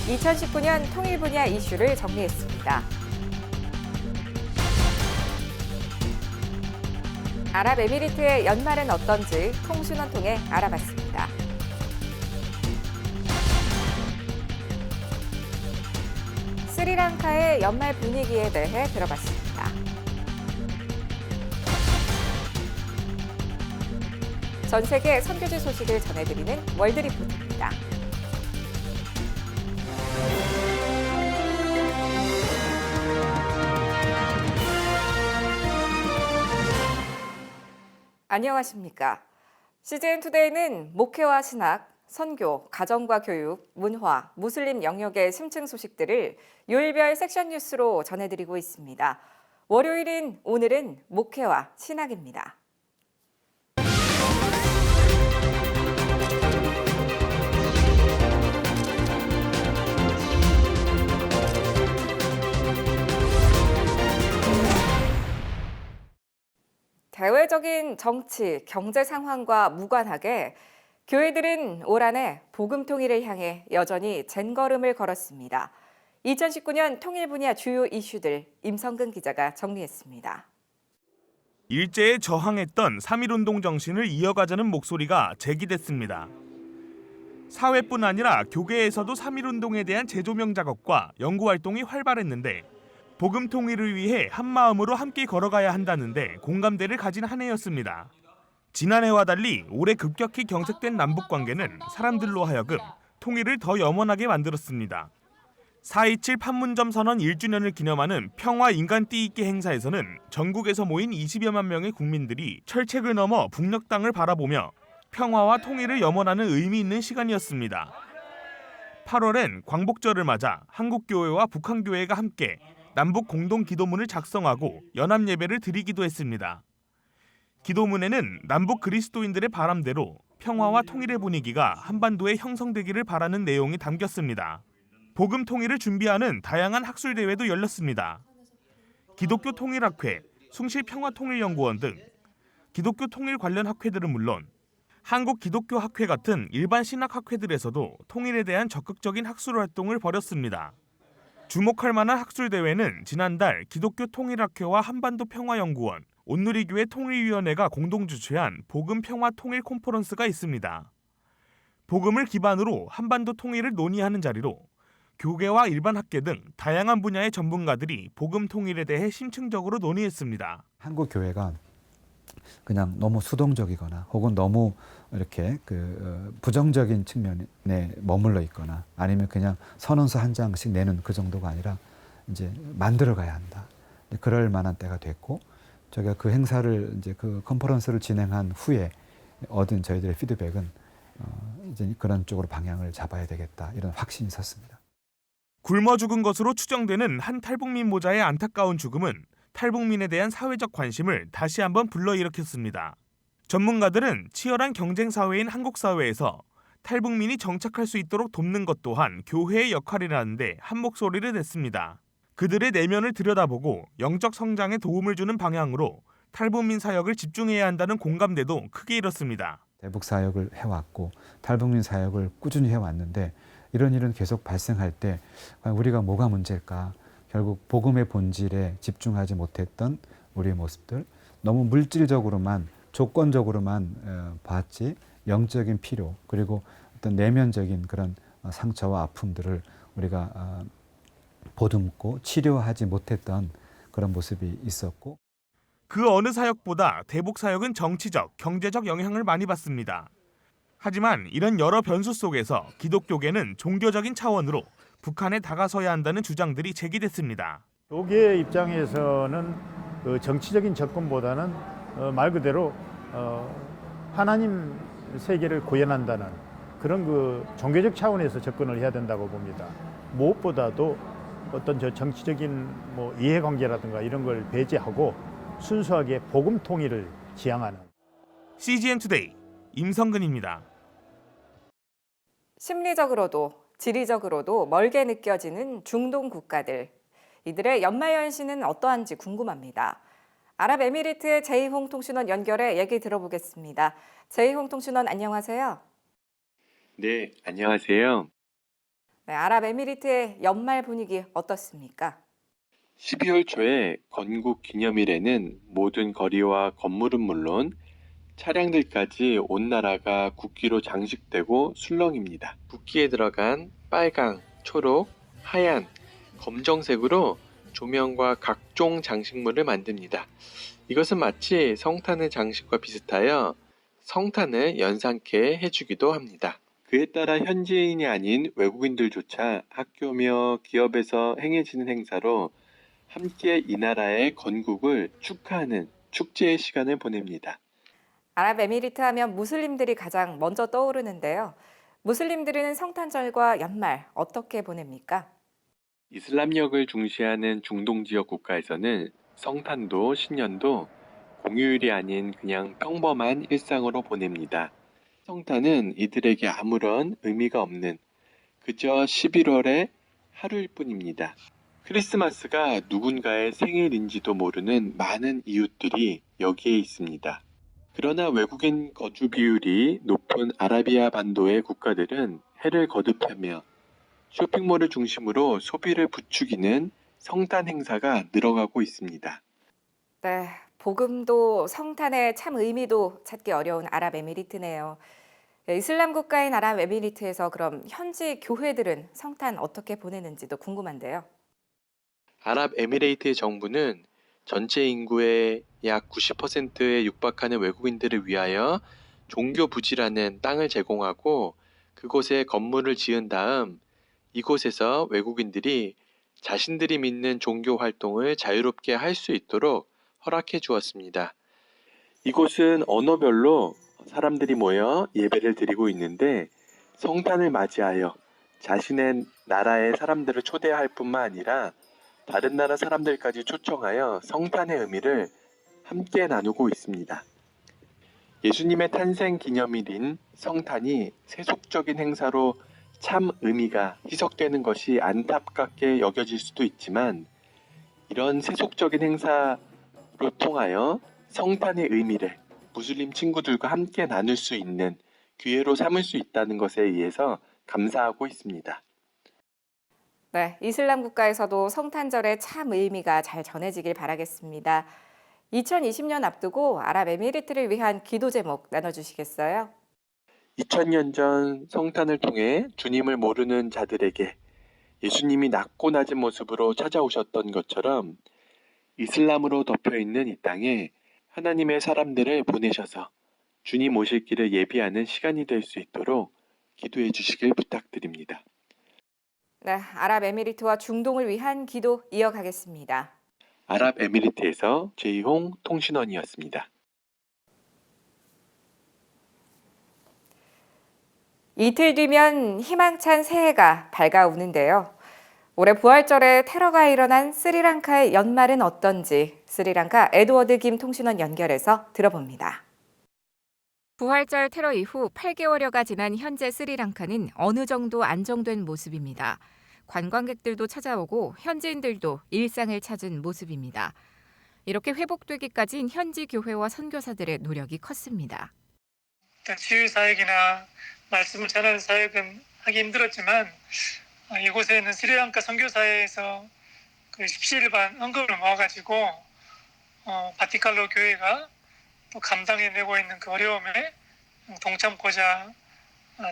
2019년 통일 분야 이슈를 정리했습니다. 아랍에미리트의 연말은 어떤지 통신원 통해 알아봤습니다. 스리랑카의 연말 분위기에 대해 들어봤습니다. 전 세계 선교지 소식을 전해드리는 월드리포트입니다. 안녕하십니까. CGN투데이는 목회와 신학, 선교, 가정과 교육, 문화, 무슬림 영역의 심층 소식들을 요일별 섹션 뉴스로 전해드리고 있습니다. 월요일인 오늘은 목회와 신학입니다. 대외적인 정치, 경제 상황과 무관하게 교회들은 올 한해 복음 통일을 향해 여전히 쟁걸음을 걸었습니다. 2019년 통일 분야 주요 이슈들 임성근 기자가 정리했습니다. 일제에 저항했던 3.1운동 정신을 이어가자는 목소리가 제기됐습니다. 사회뿐 아니라 교계에서도 3.1운동에 대한 재조명 작업과 연구활동이 활발했는데 복음 통일을 위해 한마음으로 함께 걸어가야 한다는데 공감대를 가진 한 해였습니다. 지난해와 달리 올해 급격히 경색된 남북관계는 사람들로 하여금 통일을 더 염원하게 만들었습니다. 4.27 판문점 선언 1주년을 기념하는 평화 인간 띠있기 행사에서는 전국에서 모인 20여만 명의 국민들이 철책을 넘어 북녘 땅을 바라보며 평화와 통일을 염원하는 의미 있는 시간이었습니다. 8월엔 광복절을 맞아 한국교회와 북한교회가 함께 남북 공동 기도문을 작성하고 연합 예배를 드리기도 했습니다. 기도문에는 남북 그리스도인들의 바람대로 평화와 통일의 분위기가 한반도에 형성되기를 바라는 내용이 담겼습니다. 복음 통일을 준비하는 다양한 학술 대회도 열렸습니다. 기독교 통일학회, 숭실평화통일연구원 등 기독교 통일 관련 학회들은 물론 한국기독교학회 같은 일반 신학학회들에서도 통일에 대한 적극적인 학술 활동을 벌였습니다. 주목할 만한 학술 대회는 지난달 기독교 통일학회와 한반도평화연구원, 온누리교회 통일위원회가 공동 주최한 복음 평화 통일 콘퍼런스가 있습니다. 복음을 기반으로 한반도 통일을 논의하는 자리로 교계와 일반 학계 등 다양한 분야의 전문가들이 복음 통일에 대해 심층적으로 논의했습니다. 한국 교회가 그냥 너무 수동적이거나 혹은 너무 이렇게 부정적인 측면에 머물러 있거나 아니면 그냥 선언서 한 장씩 내는 그 정도가 아니라 이제 만들어 가야 한다. 그럴 만한 때가 됐고 저희가 그 행사를 이제 그 컨퍼런스를 진행한 후에 얻은 저희들의 피드백은 이제 그런 쪽으로 방향을 잡아야 되겠다 이런 확신이 섰습니다. 굶어 죽은 것으로 추정되는 한 탈북민 모자의 안타까운 죽음은 탈북민에 대한 사회적 관심을 다시 한번 불러일으켰습니다. 전문가들은 치열한 경쟁 사회인 한국 사회에서 탈북민이 정착할 수 있도록 돕는 것 또한 교회의 역할이라는데 한 목소리를 냈습니다. 그들의 내면을 들여다보고 영적 성장에 도움을 주는 방향으로 탈북민 사역을 집중해야 한다는 공감대도 크게 일었습니다. 대북 사역을 해왔고 탈북민 사역을 꾸준히 해왔는데 이런 일은 계속 발생할 때 우리가 뭐가 문제일까? 결국 복음의 본질에 집중하지 못했던 우리의 모습들, 너무 물질적으로만 조건적으로만 봤지 영적인 필요 그리고 어떤 내면적인 그런 상처와 아픔들을 우리가 보듬고 치료하지 못했던 그런 모습이 있었고 그 어느 사역보다 대북 사역은 정치적, 경제적 영향을 많이 받습니다. 하지만 이런 여러 변수 속에서 기독교계는 종교적인 차원으로 북한에 다가서야 한다는 주장들이 제기됐습니다. 교계의 입장에서는 그 정치적인 접근보다는 말 그대로 하나님 세계를 구현한다는 그런 그 종교적 차원에서 접근을 해야 된다고 봅니다. 무엇보다도 어떤 저 정치적인 이해관계라든가 이런 걸 배제하고 순수하게 복음 통일을 지향하는 CGN투데이 임성근입니다. 심리적으로도 지리적으로도 멀게 느껴지는 중동 국가들. 이들의 연말연시는 어떠한지 궁금합니다. 아랍에미리트의 제이홍 통신원 연결해 얘기 들어보겠습니다. 제이홍 통신원 안녕하세요. 네, 안녕하세요. 네, 아랍에미리트의 연말 분위기 어떻습니까? 12월 초에 건국 기념일에는 모든 거리와 건물은 물론 차량들까지 온 나라가 국기로 장식되고 술렁입니다. 국기에 들어간 빨강, 초록, 하얀, 검정색으로 조명과 각종 장식물을 만듭니다. 이것은 마치 성탄의 장식과 비슷하여 성탄을 연상케 해주기도 합니다. 그에 따라 현지인이 아닌 외국인들조차 학교며 기업에서 행해지는 행사로 함께 이 나라의 건국을 축하하는 축제의 시간을 보냅니다. 아랍에미리트 하면 무슬림들이 가장 먼저 떠오르는데요. 무슬림들은 성탄절과 연말 어떻게 보냅니까? 이슬람력을 중시하는 중동 지역 국가에서는 성탄도 신년도 공휴일이 아닌 그냥 평범한 일상으로 보냅니다. 성탄은 이들에게 아무런 의미가 없는 그저 11월의 하루일 뿐입니다. 크리스마스가 누군가의 생일인지도 모르는 많은 이웃들이 여기에 있습니다. 그러나 외국인 거주 비율이 높은 아라비아 반도의 국가들은 해를 거듭하며 쇼핑몰을 중심으로 소비를 부추기는 성탄 행사가 늘어가고 있습니다. 네, 복음도 성탄의 참 의미도 찾기 어려운 아랍에미리트네요. 네, 이슬람 국가인 아랍에미리트에서 그럼 현지 교회들은 성탄 어떻게 보내는지도 궁금한데요. 아랍에미레이트의 정부는 전체 인구의 약 90%에 육박하는 외국인들을 위하여 종교 부지라는 땅을 제공하고 그곳에 건물을 지은 다음 이곳에서 외국인들이 자신들이 믿는 종교 활동을 자유롭게 할 수 있도록 허락해 주었습니다. 이곳은 언어별로 사람들이 모여 예배를 드리고 있는데 성탄을 맞이하여 자신의 나라의 사람들을 초대할 뿐만 아니라 다른 나라 사람들까지 초청하여 성탄의 의미를 함께 나누고 있습니다. 예수님의 탄생 기념일인 성탄이 세속적인 행사로 참 의미가 희석되는 것이 안타깝게 여겨질 수도 있지만 이런 세속적인 행사로 통하여 성탄의 의미를 무슬림 친구들과 함께 나눌 수 있는 기회로 삼을 수 있다는 것에 의해서 감사하고 있습니다. 네, 이슬람 국가에서도 성탄절의 참 의미가 잘 전해지길 바라겠습니다. 2020년 앞두고 아랍에미리트를 위한 기도 제목 나눠주시겠어요? 2000년 전 성탄을 통해 주님을 모르는 자들에게 예수님이 낮고 낮은 모습으로 찾아오셨던 것처럼 이슬람으로 덮여있는 이 땅에 하나님의 사람들을 보내셔서 주님 오실 길을 예비하는 시간이 될 수 있도록 기도해 주시길 부탁드립니다. 네, 아랍에미리트와 중동을 위한 기도 이어가겠습니다. 아랍에미리트에서 제이홍 통신원이었습니다. 이틀 뒤면 희망찬 새해가 밝아오는데요. 올해 부활절에 테러가 일어난 스리랑카의 연말은 어떤지 스리랑카 에드워드 김 통신원 연결해서 들어봅니다. 부활절 테러 이후 8개월여가 지난 현재 스리랑카는 어느 정도 안정된 모습입니다. 관광객들도 찾아오고 현지인들도 일상을 찾은 모습입니다. 이렇게 회복되기까지는 현지 교회와 선교사들의 노력이 컸습니다. 치유 사역이나 말씀을 전하는 사역은 하기 힘들었지만 이곳에 있는 스리랑카 선교사회에서 그 십시일반 헌금을 모아가지고 바티칼로 교회가 또 감당해내고 있는 그 어려움에 동참고자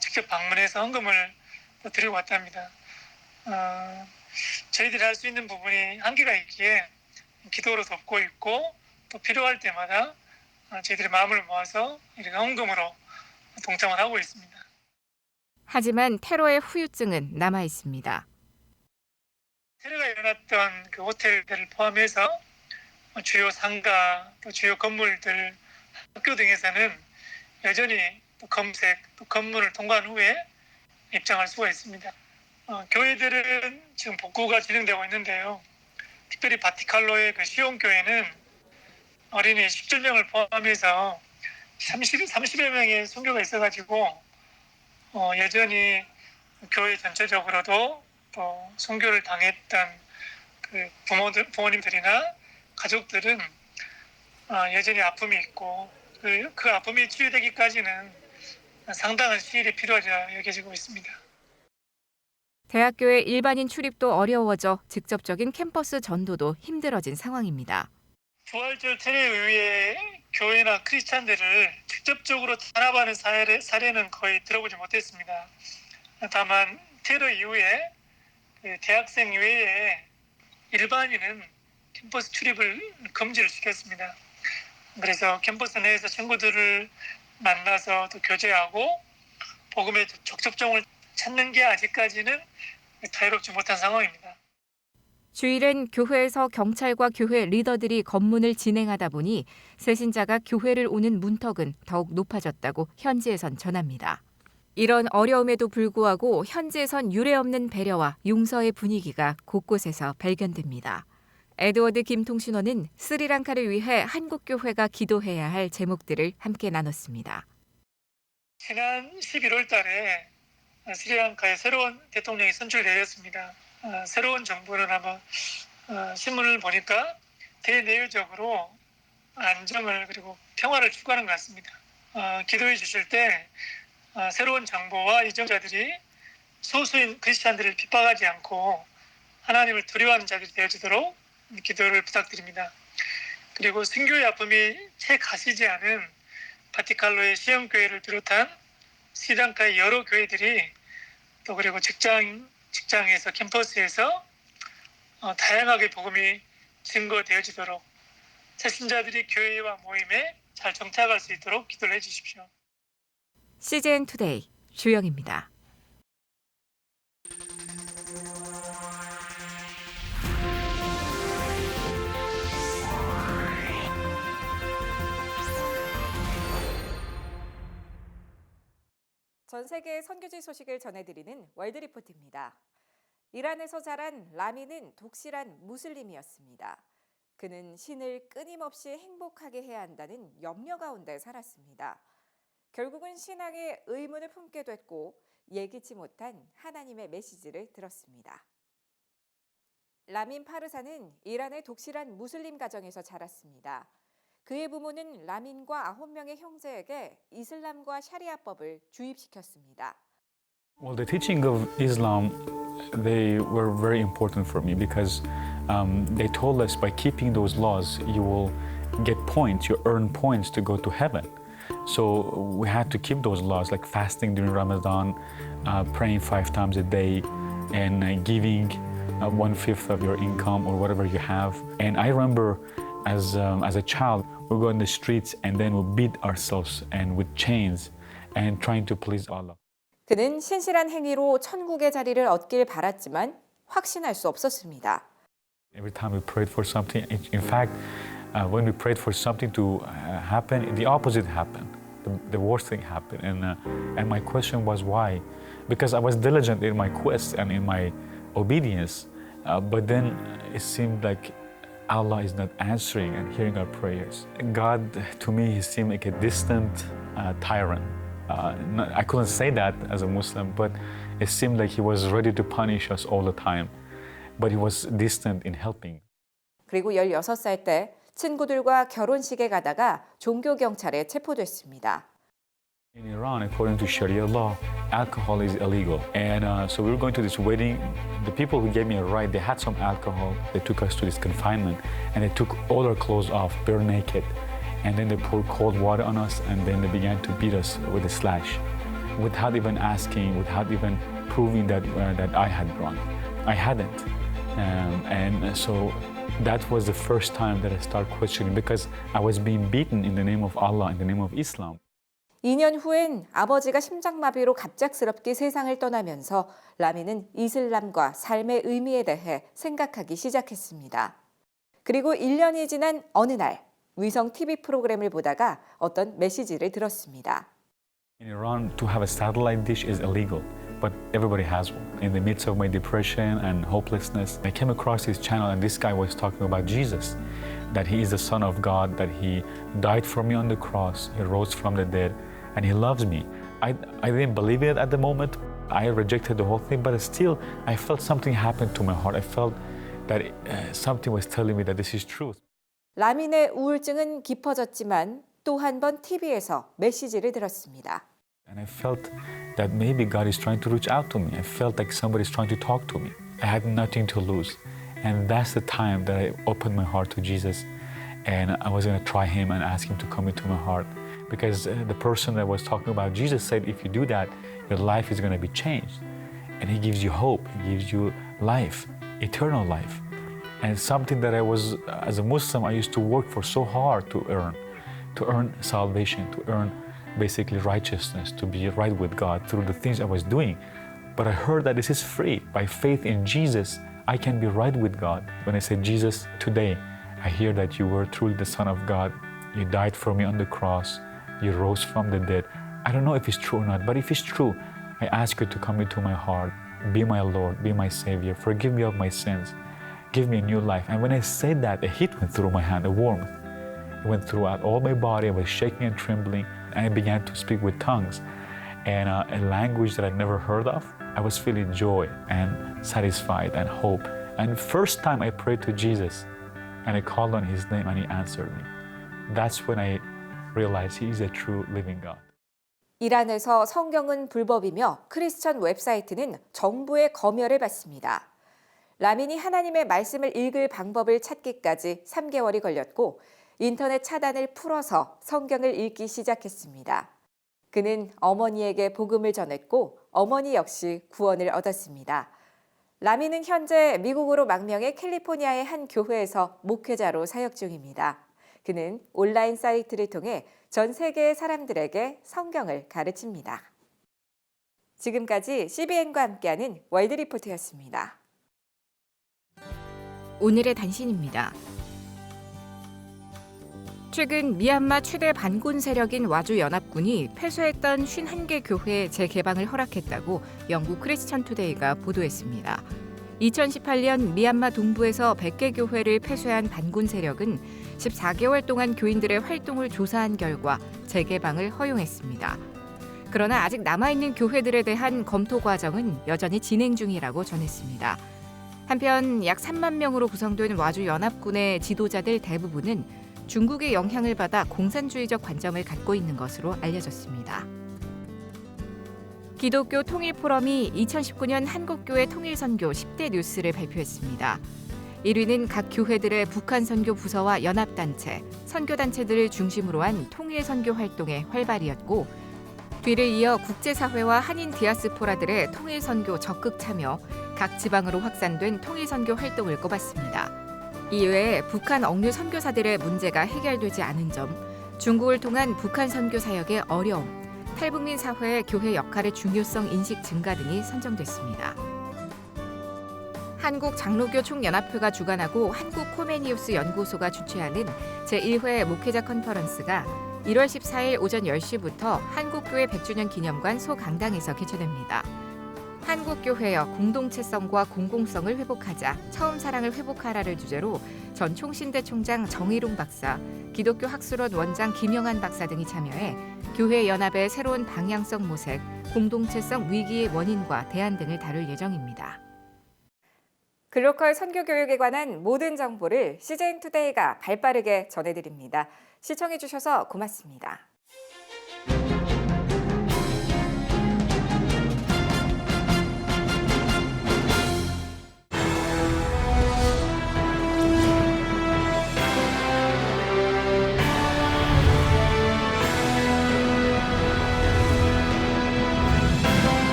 직접 방문해서 헌금을 또 드리고 왔답니다. 저희들이 할 수 있는 부분이 한계가 있기에 기도로 돕고 있고 또 필요할 때마다 저희들이 마음을 모아서 이렇게 헌금으로 동참을 하고 있습니다. 하지만 테러의 후유증은 남아 있습니다. 테러가 일어났던 그 호텔들을 포함해서 주요 상가, 또 주요 건물들, 학교 등에서는 여전히 또 검색, 또 검문을 통과한 후에 입장할 수가 있습니다. 교회들은 지금 복구가 진행되고 있는데요. 특별히 바티칼로의 그 시온교회는 어린이 17명을 포함해서 30여 명의 선교가 있어가지고 여전히 교회 전체적으로도 또 선교를 당했던 그 부모님들이나 가족들은 여전히 아픔이 있고 그 아픔이 치유되기까지는 상당한 시일이 필요하다 여겨지고 있습니다. 대학교의 일반인 출입도 어려워져 직접적인 캠퍼스 전도도 힘들어진 상황입니다. 부활절 테러 이후에 교회나 크리스찬들을 직접적으로 탄압하는 사례는 거의 들어보지 못했습니다. 다만 테러 이후에 대학생 외에 일반인은 캠퍼스 출입을 금지를 시켰습니다. 그래서 캠퍼스 내에서 친구들을 만나서 또 교제하고 복음의 적접점을 찾는 게 아직까지는 자유롭지 못한 상황입니다. 주일엔 교회에서 경찰과 교회 리더들이 검문을 진행하다 보니 새신자가 교회를 오는 문턱은 더욱 높아졌다고 현지에선 전합니다. 이런 어려움에도 불구하고 현지에선 유례없는 배려와 용서의 분위기가 곳곳에서 발견됩니다. 에드워드 김통신원은 스리랑카를 위해 한국교회가 기도해야 할 제목들을 함께 나눴습니다. 지난 11월 달에 스리랑카에 새로운 대통령이 선출되었습니다. 새로운 정부는 아마 신문을 보니까 대내외적으로 안정을 그리고 평화를 추구하는 것 같습니다. 기도해 주실 때 새로운 정부와 이정자들이 소수인 크리스찬들을 핍박하지 않고 하나님을 두려워하는 자들이 되어주도록 기도를 부탁드립니다. 그리고 선교의 아픔이 채 가시지 않은 바티칼로의 시험교회를 비롯한 스리랑카의 여러 교회들이 또 그리고 직장에서 캠퍼스에서 다양하게 복음이 증거되어지도록 새신자들이 교회와 모임에 잘 정착할 수 있도록 기도를 해주십시오. CGN 투데이 주영입니다. 전 세계 선교지 소식을 전해드리는 월드리포트입니다. 이란에서 자란 라민은 독실한 무슬림이었습니다. 그는 신을 끊임없이 행복하게 해야 한다는 염려 가운데 살았습니다. 결국은 신앙에 의문을 품게 됐고 예기치 못한 하나님의 메시지를 들었습니다. 라민 파르사는 이란의 독실한 무슬림 가정에서 자랐습니다. 그의 부모는 라민과 9명의 형제에게 이슬람과 샤리아법을 주입시켰습니다. Well, the teaching of Islam, they were very important for me because they told us by keeping those laws, you will get points, you earn points to go to heaven. So we had to keep those laws, like fasting during Ramadan, praying 5 times a day, and giving 1/5 of your income or whatever you have. And I remember as a child, we go in the streets and then we beat ourselves and with chains and trying to please Allah. 그는 신실한 행위로 천국의 자리를 얻길 바랐지만 확신할 수 없었습니다. Every time we prayed for something, in fact, when we prayed for something to happen, the opposite happened. The worst thing happened. And my question was why? Because I was diligent in my quest and in my obedience. But then it seemed like Allah is not answering and hearing our prayers. God, to me, he seemed like a distant tyrant. I couldn't say that as a Muslim, but it seemed like he was ready to punish us all the time. But he was distant in helping. 그리고 16살 때 친구들과 결혼식에 가다가 종교 경찰에 체포됐습니다. In Iran, according to Sharia law, alcohol is illegal. And so we were going to this wedding. The people who gave me a ride, they had some alcohol. They took us to this confinement and they took all our clothes off, bare naked. And then they poured cold water on us and then they began to beat us with a slash without even asking, without even proving that I had drunk. I hadn't. And so that was the first time that I started questioning because I was being beaten in the name of Allah, in the name of Islam. 2년 후엔 아버지가 심장마비로 갑작스럽게 세상을 떠나면서 라민은 이슬람과 삶의 의미에 대해 생각하기 시작했습니다. 그리고 1년이 지난 어느 날 위성 TV 프로그램을 보다가 어떤 메시지를 들었습니다. In Iran, to have a satellite dish is illegal, but everybody has one. In the midst of my depression and hopelessness, I came across this channel and this guy was talking about Jesus, that he is the Son of God, that he died for me on the cross, he rose from the dead, and he loves me. I didn't believe it at the moment. I rejected the whole thing, but still I felt something happened to my heart. I felt that something was telling me that this is truth. 라민의 우울증은 깊어졌지만 또 한 번 TV에서 메시지를 들었습니다. And I felt that maybe God is trying to reach out to me. I felt like somebody's trying to talk to me. I had nothing to lose. And that's the time that I opened my heart to Jesus. And I was going to try Him and ask Him to come into my heart. Because the person that was talking about Jesus said, if you do that, your life is going to be changed. And He gives you hope. He gives you life, eternal life. And something that I was, as a Muslim, I used to work for so hard to earn salvation, to earn basically righteousness, to be right with God through the things I was doing. But I heard that this is free. By faith in Jesus, I can be right with God. When I said, Jesus, today, I hear that you were truly the Son of God. You died for me on the cross. You rose from the dead. I don't know if it's true or not, but if it's true, I ask you to come into my heart, be my Lord, be my Savior, forgive me of my sins, give me a new life. And when I said that, a heat went through my hand, a warmth. It went throughout all my body. I was shaking and trembling, and I began to speak with tongues and a language that I'd never heard of. I was feeling joy and satisfied and hope. And first time I prayed to Jesus and I called on His name and He answered me. That's when I realized He is a true living God. 이란에서 성경은 불법이며 크리스천 웹사이트는 정부의 검열을 받습니다. 라민이 하나님의 말씀을 읽을 방법을 찾기까지 3개월이 걸렸고 인터넷 차단을 풀어서 성경을 읽기 시작했습니다. 그는 어머니에게 복음을 전했고 어머니 역시 구원을 얻었습니다. 라민은 현재 미국으로 망명해 캘리포니아의 한 교회에서 목회자로 사역 중입니다. 그는 온라인 사이트를 통해 전 세계의 사람들에게 성경을 가르칩니다. 지금까지 CBN과 함께하는 월드리포트였습니다. 오늘의 단신입니다. 최근 미얀마 최대 반군 세력인 와주 연합군이 폐쇄했던 51개 교회 재개방을 허락했다고 영국 크리스천 투데이가 보도했습니다. 2018년 미얀마 동부에서 100개 교회를 폐쇄한 반군 세력은 14개월 동안 교인들의 활동을 조사한 결과 재개방을 허용했습니다. 그러나 아직 남아있는 교회들에 대한 검토 과정은 여전히 진행 중이라고 전했습니다. 한편 약 3만 명으로 구성된 와주 연합군의 지도자들 대부분은 중국의 영향을 받아 공산주의적 관점을 갖고 있는 것으로 알려졌습니다. 기독교 통일포럼이 2019년 한국교회 통일선교 10대 뉴스를 발표했습니다. 1위는 각 교회들의 북한 선교 부서와 연합단체, 선교단체들을 중심으로 한 통일선교 활동의 활발이었고 뒤를 이어 국제사회와 한인 디아스포라들의 통일선교 적극 참여, 각 지방으로 확산된 통일선교 활동을 꼽았습니다. 이외에 북한 억류 선교사들의 문제가 해결되지 않은 점, 중국을 통한 북한 선교 사역의 어려움, 탈북민 사회의 교회 역할의 중요성 인식 증가 등이 선정됐습니다. 한국장로교 총연합회가 주관하고 한국코메니우스 연구소가 주최하는 제1회 목회자 컨퍼런스가 1월 14일 오전 10시부터 한국교회 100주년 기념관 소강당에서 개최됩니다. 한국교회여 공동체성과 공공성을 회복하자, 처음 사랑을 회복하라를 주제로 전 총신대 총장 정의롱 박사, 기독교 학술원 원장 김영한 박사 등이 참여해 교회 연합의 새로운 방향성 모색, 공동체성 위기의 원인과 대안 등을 다룰 예정입니다. 글로컬 선교교육에 관한 모든 정보를 CJN 투데이가 발빠르게 전해드립니다. 시청해주셔서 고맙습니다.